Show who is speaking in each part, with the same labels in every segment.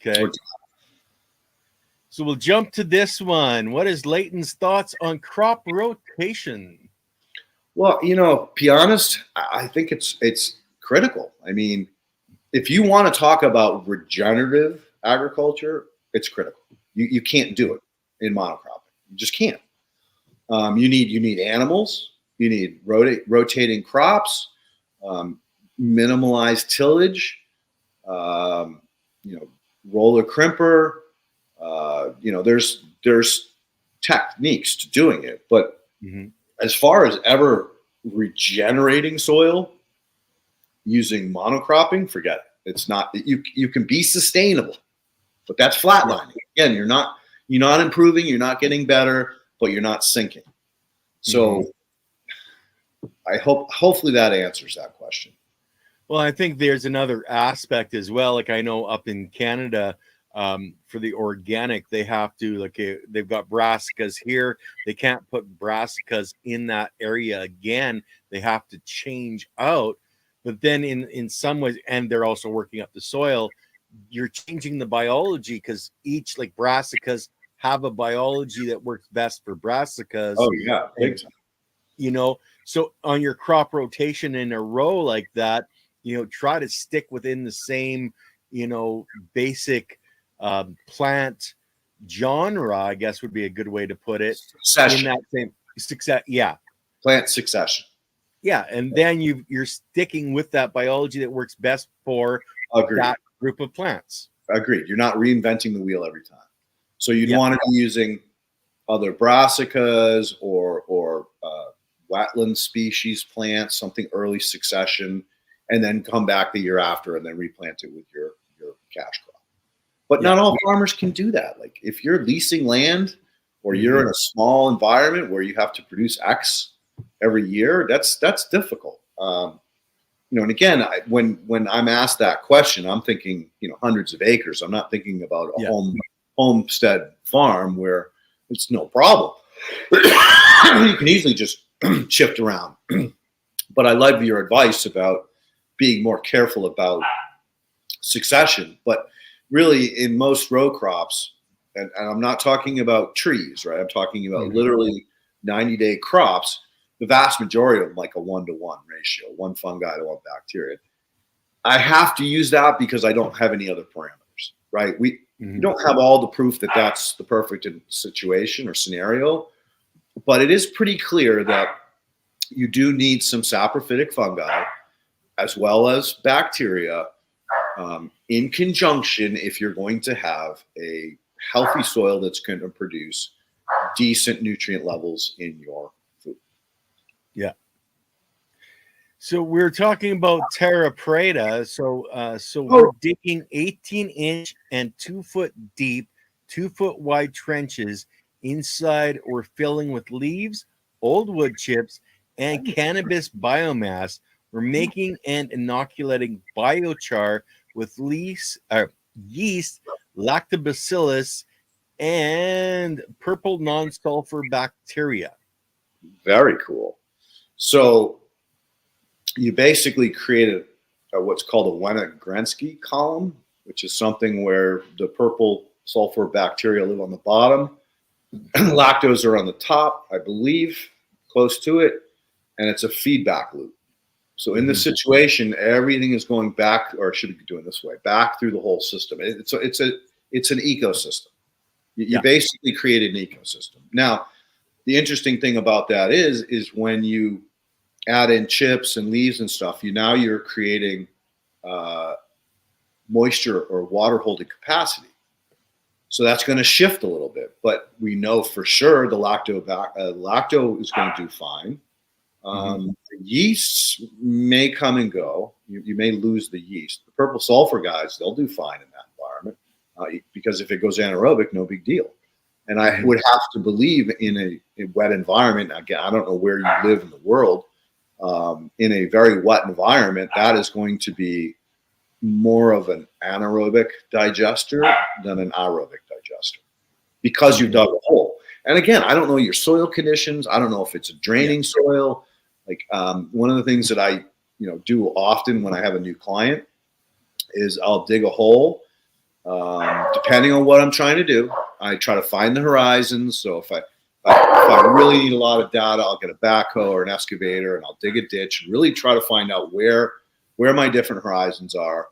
Speaker 1: Okay. So we'll jump to this one. What is Leighton's thoughts on crop rotation?
Speaker 2: Well, be honest, I think it's critical. I mean, if you want to talk about regenerative agriculture, it's critical. You can't do it in monocropping. You just can't. You need animals. You need rotating crops, minimalized tillage, roller crimper. There's techniques to doing it, but as far as ever regenerating soil using monocropping, forget it. It's not. You can be sustainable, but that's flatlining. Again, you're not improving. You're not getting better, but you're not sinking. So hopefully that answers that question.
Speaker 1: Well, I think there's another aspect as well. Like I know up in Canada, for the organic, they have to they've got brassicas here. They can't put brassicas in that area again. They have to change out. But then in some ways, and they're also working up the soil, you're changing the biology because each brassicas have a biology that works best for brassicas.
Speaker 2: Oh yeah, big time.
Speaker 1: So on your crop rotation in a row like that, try to stick within the same, basic plant genre, I guess would be a good way to put it.
Speaker 2: Succession.
Speaker 1: In that same success, yeah.
Speaker 2: Plant succession.
Speaker 1: Yeah, and then you're sticking with that biology that works best for that group of plants.
Speaker 2: Agreed. You're not reinventing the wheel every time. So you'd want to be using other brassicas or wetland species plants, something early succession, and then come back the year after and then replant it with your cash crop. But not all farmers can do that. Like if you're leasing land or you're in a small environment where you have to produce X every year, that's difficult. And again, when I'm asked that question, I'm thinking, hundreds of acres. I'm not thinking about a homestead farm where it's no problem. You can easily just shift around. But I love your advice about being more careful about succession. But really, in most row crops, and I'm not talking about trees, right? I'm talking about literally 90-day crops. The vast majority of them, like a 1-to-1 ratio, one fungi to one bacteria. I have to use that because I don't have any other parameters, right? We don't have all the proof that that's the perfect situation or scenario, but it is pretty clear that you do need some saprophytic fungi as well as bacteria in conjunction if you're going to have a healthy soil that's going to produce decent nutrient levels in your food.
Speaker 1: Yeah. So we're talking about terra preta. So we're digging 18-inch and 2-foot deep, 2-foot wide trenches inside or filling with leaves, old wood chips, and cannabis biomass. We're making and inoculating biochar with yeast, lactobacillus, and purple non-sulfur bacteria.
Speaker 2: Very cool. So you basically created what's called a Winogrensky column, which is something where the purple sulfur bacteria live on the bottom. Lactose are on the top, I believe, close to it. And it's a feedback loop. So in this situation, everything is going back, or should be doing this way, back through the whole system. It's an ecosystem. You basically created an ecosystem. Now, the interesting thing about that is when you add in chips and leaves and stuff, you're creating moisture or water holding capacity. So that's going to shift a little bit, but we know for sure the lacto is going to do fine. The yeasts may come and go. You may lose the yeast. The purple sulfur guys, they'll do fine in that environment because if it goes anaerobic, no big deal. And I would have to believe in a wet environment. Again, I don't know where you live in the world. In a very wet environment, that is going to be more of an anaerobic digester than an aerobic digester because you dug a hole. And again, I don't know your soil conditions. I don't know if it's a draining soil. Like one of the things that I do often when I have a new client is I'll dig a hole Depending on what I'm trying to do, I try to find the horizons. So if I really need a lot of data, I'll get a backhoe or an excavator and I'll dig a ditch and really try to find out where my different horizons are.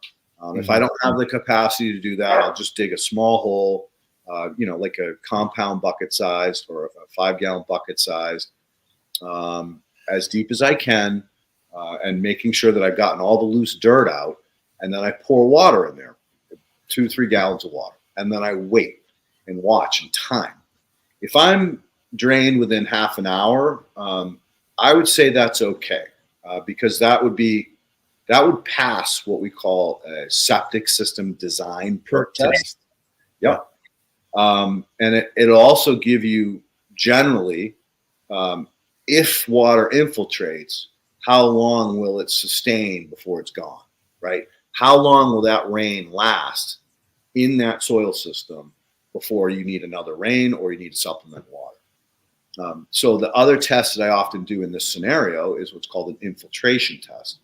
Speaker 2: If I don't have the capacity to do that, I'll just dig a small hole, like a compound bucket size or a 5-gallon bucket size, as deep as I can, and making sure that I've gotten all the loose dirt out. And then I pour water in there, 2-3 gallons of water. And then I wait and watch and time. If I'm drained within half an hour, I would say that's okay, because that would pass what we call a septic system design perk test. Yep. And it'll also give you generally, if water infiltrates, how long will it sustain before it's gone, right? How long will that rain last in that soil system before you need another rain or you need to supplement water? So the other test that I often do in this scenario is what's called an infiltration test.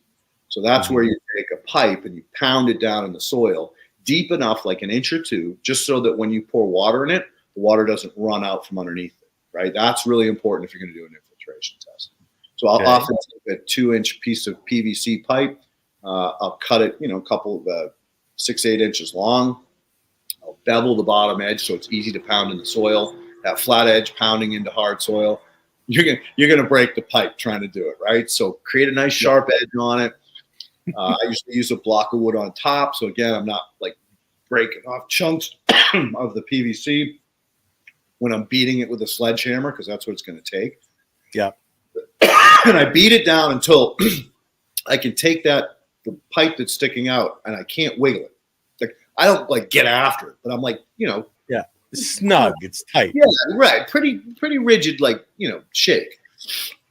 Speaker 2: So that's where you take a pipe and you pound it down in the soil deep enough, like an inch or two, just so that when you pour water in it, the water doesn't run out from underneath it, right? That's really important if you're going to do an infiltration test. So I'll often take a 2-inch piece of PVC pipe. I'll cut it, a couple of 6-8 inches long. I'll bevel the bottom edge so it's easy to pound in the soil. That flat edge pounding into hard soil, you're gonna break the pipe trying to do it, right? So create a nice sharp edge on it. I usually use a block of wood on top, so again, I'm not like breaking off chunks of the PVC when I'm beating it with a sledgehammer, because that's what it's going to take.
Speaker 1: Yeah.
Speaker 2: And I beat it down until I can take the pipe that's sticking out, and I can't wiggle it. Like, I don't like get after it, but I'm like,
Speaker 1: it's snug, it's tight.
Speaker 2: Yeah, right. Pretty rigid, like, shake.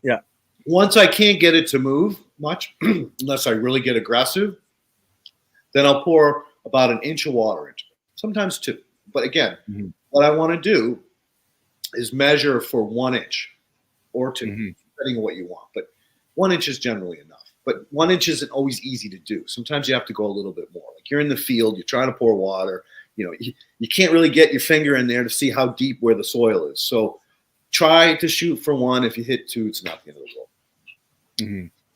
Speaker 1: Yeah.
Speaker 2: Once I can't get it to move much, unless I really get aggressive, then I'll pour about an inch of water into it, sometimes 2. But again, what I want to do is measure for 1 inch or 2, depending on what you want. But 1 inch is generally enough. But 1 inch isn't always easy to do. Sometimes you have to go a little bit more. Like, you're in the field, you're trying to pour water. You can't really get your finger in there to see how deep where the soil is. So try to shoot for 1. If you hit 2, it's not the end of the world.